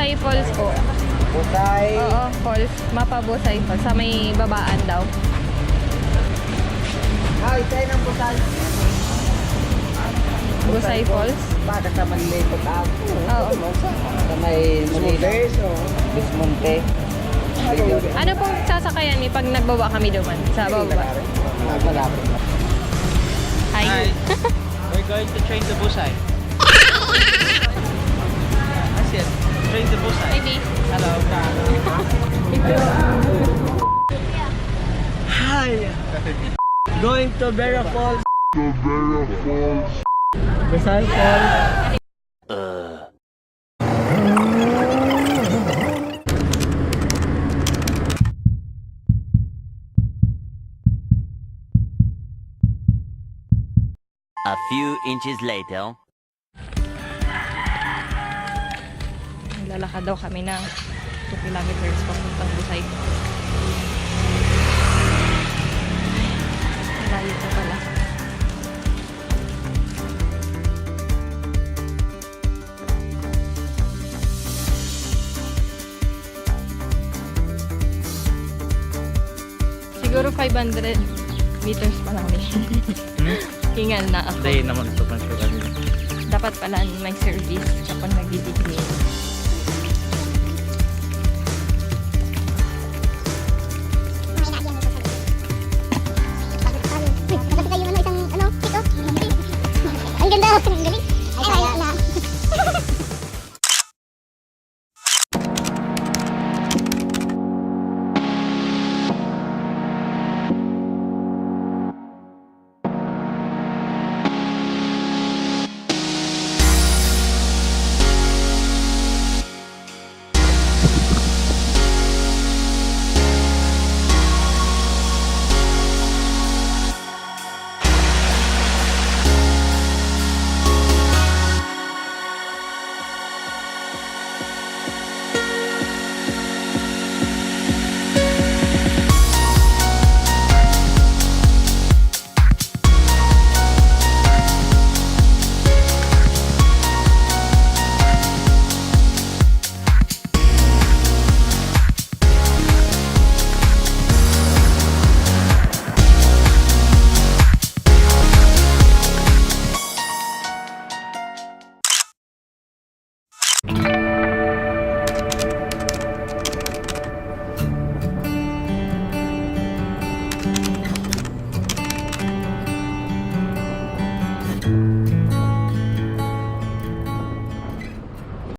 Busay Falls po. Busay. Oo, Falls. Mapa Busay Falls. Sa may babaan daw. Ay, tayo ng Busay. Busay Falls. Bakit sa Malilipot Albay? Oo. Sa may Malilipot. Bismonte. Ano pong sasakayan ni pag nagbaba kami duman? Sa baba. Malapit. Hi. We're going to train the Busay. That's it. Train the Busay. Maybe. Hello. Hi. Going to Busay Falls. Busay Falls. A few inches later. Lalakad daw kami ng 2 kilometers papuntang Busay. Malayo pa pala. Siguro 500 meters pa lang eh. Hingal na ako. Hindi naman ito pang sure. Dapat pala may service kapag nagdi-degree.